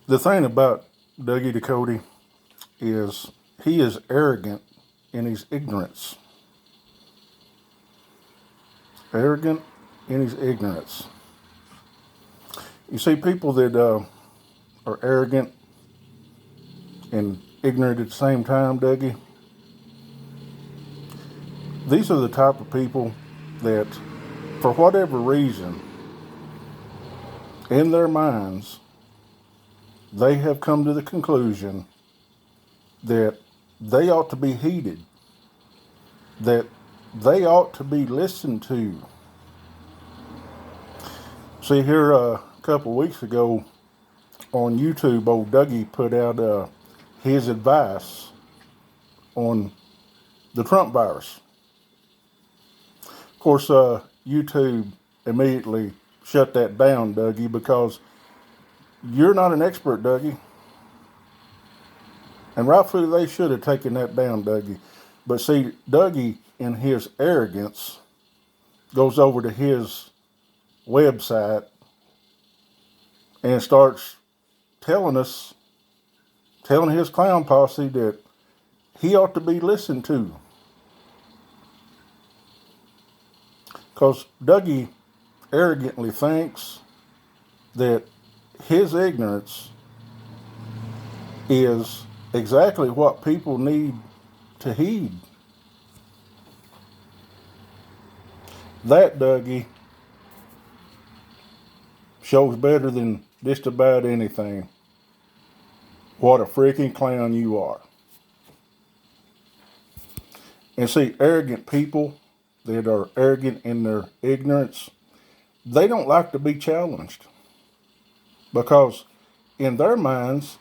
The thing about Dougie Ducote is he is arrogant in his ignorance. Arrogant in his ignorance. You see, people that are arrogant and ignorant at the same time, Dougie, these are the type of people that, for whatever reason, in their minds, they have come to the conclusion that they ought to be heeded, that they ought to be listened to. See, here a couple of weeks ago on YouTube, old Dougie put out his advice on the Trump virus. Of course, YouTube immediately shut that down, Dougie, because you're not an expert, Dougie. And rightfully, they should have taken that down, Dougie. But see, Dougie, in his arrogance, goes over to his website and starts telling his clown posse that he ought to be listened to. Because Dougie arrogantly thinks that his ignorance is exactly what people need to heed. That, Dougie, shows better than just about anything what a freaking clown you are. And see, arrogant people that are arrogant in their ignorance, they don't like to be challenged. Because in their minds,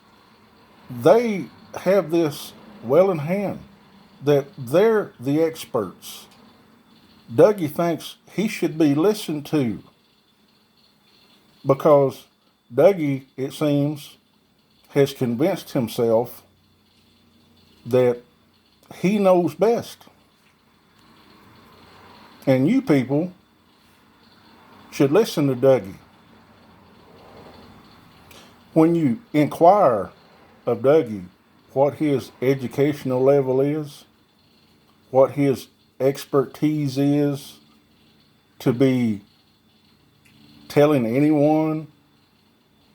they have this well in hand that they're the experts. Dougie thinks he should be listened to because Dougie, it seems, has convinced himself that he knows best. And you people should listen to Dougie. When you inquire of Dougie what his educational level is, what his expertise is to be telling anyone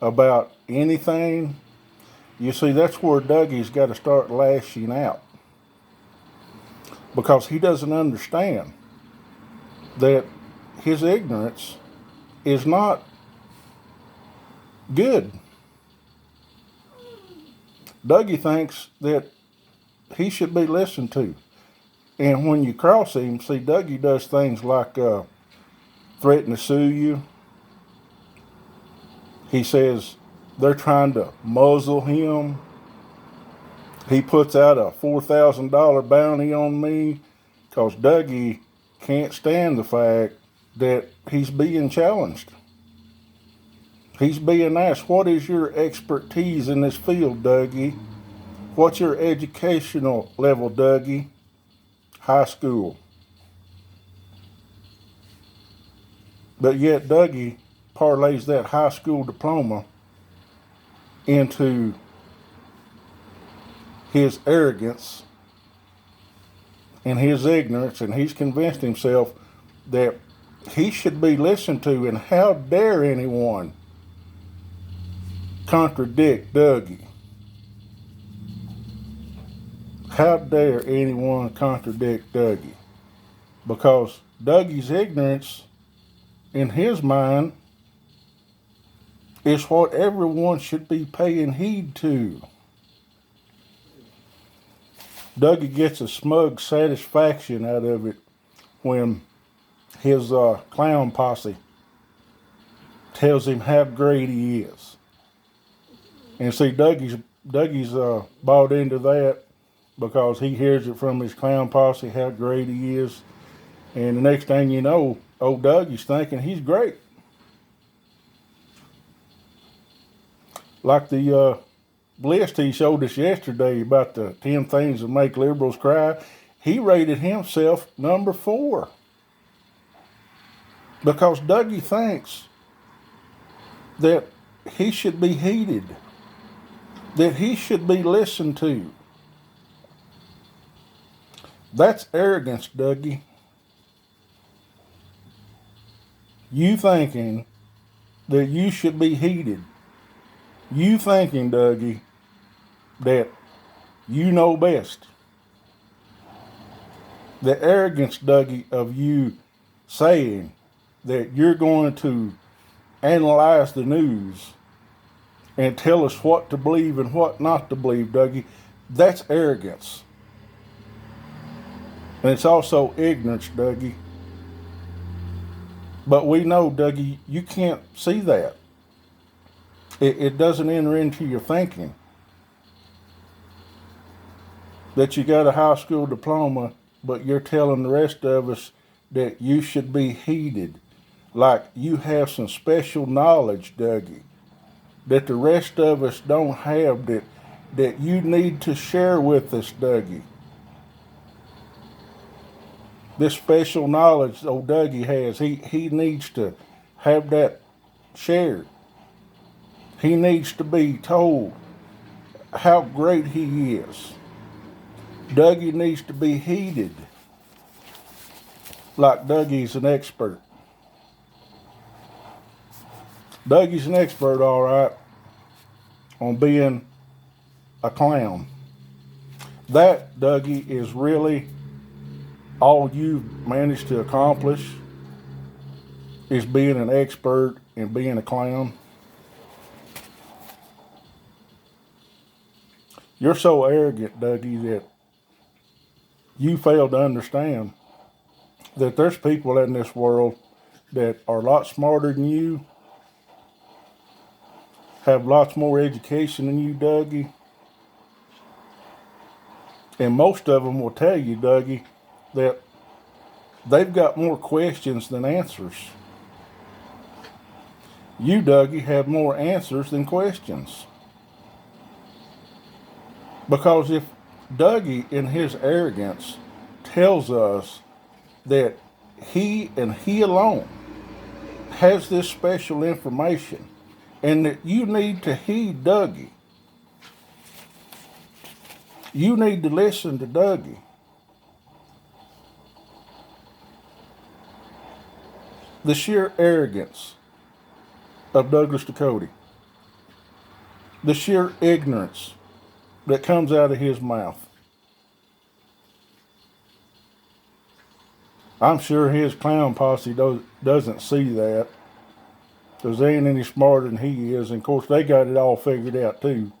about anything, you see, that's where Dougie's got to start lashing out. Because he doesn't understand that his ignorance is not good. Dougie thinks that he should be listened to. And when you cross him, see, Dougie does things like threaten to sue you. He says they're trying to muzzle him. He puts out a $4,000 bounty on me because Dougie can't stand the fact that he's being challenged. He's being asked, what is your expertise in this field, Dougie? What's your educational level, Dougie? High school. But yet Dougie parlays that high school diploma into his arrogance and his ignorance, and he's convinced himself that he should be listened to, and how dare anyone contradict Dougie? How dare anyone contradict Dougie? Because Dougie's ignorance, in his mind, is what everyone should be paying heed to. Dougie gets a smug satisfaction out of it when his clown posse tells him how great he is. And see, Dougie's bought into that because he hears it from his clown posse how great he is. And the next thing you know, old Dougie's thinking he's great. Like the list he showed us yesterday about the 10 things that make liberals cry, he rated himself number 4. Because Dougie thinks that he should be heeded. that he should be listened to. That's arrogance, Dougie. You thinking that you should be heeded. You thinking, Dougie, that you know best. The arrogance, Dougie, of you saying that you're going to analyze the news and tell us what to believe and what not to believe, Dougie, that's arrogance. And it's also ignorance, Dougie. But we know, Dougie, you can't see that. It doesn't enter into your thinking that you got a high school diploma, but you're telling the rest of us that you should be heeded, like you have some special knowledge, Dougie, that the rest of us don't have, that you need to share with us, Dougie. This special knowledge old Dougie has, he needs to have that shared. He needs to be told how great he is. Dougie needs to be heeded like Dougie's an expert. Dougie's an expert, all right, on being a clown. That, Dougie, is really all you've managed to accomplish, is being an expert in being a clown. You're so arrogant, Dougie, that you fail to understand that there's people in this world that are a lot smarter than you, have lots more education than you, Dougie. And most of them will tell you, Dougie, that they've got more questions than answers. You, Dougie, have more answers than questions. Because if Dougie, in his arrogance, tells us that he and he alone has this special information and that you need to heed Dougie, you need to listen to Dougie. The sheer arrogance of Douglas Ducote, the sheer ignorance that comes out of his mouth. I'm sure his clown posse doesn't see that, because they ain't any smarter than he is, and of course they got it all figured out too.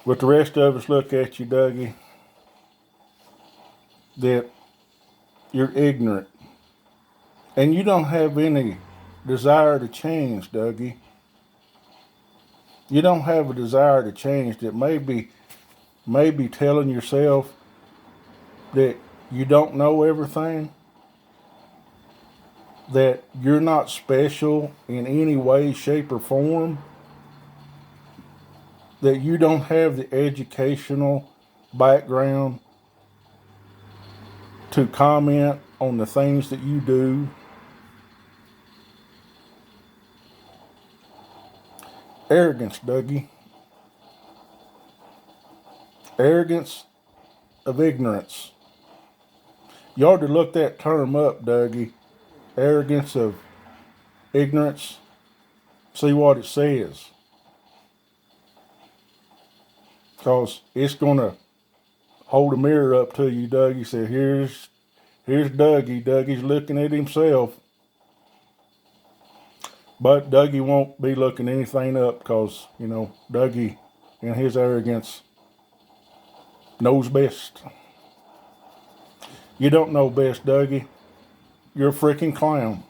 But the rest of us look at you, Dougie, that you're ignorant, and you don't have any desire to change, Dougie. You don't have a desire to change. That maybe telling yourself that you don't know everything, that you're not special in any way, shape, or form, that you don't have the educational background to comment on the things that you do. Arrogance, Dougie. Arrogance of ignorance. You ought to look that term up, Dougie. Arrogance of ignorance. See what it says. Because it's going to hold a mirror up to you, Dougie. Say, here's Dougie. Dougie's looking at himself. But Dougie won't be looking anything up because, Dougie, in his arrogance, knows best. You don't know best, Dougie. You're a freaking clown.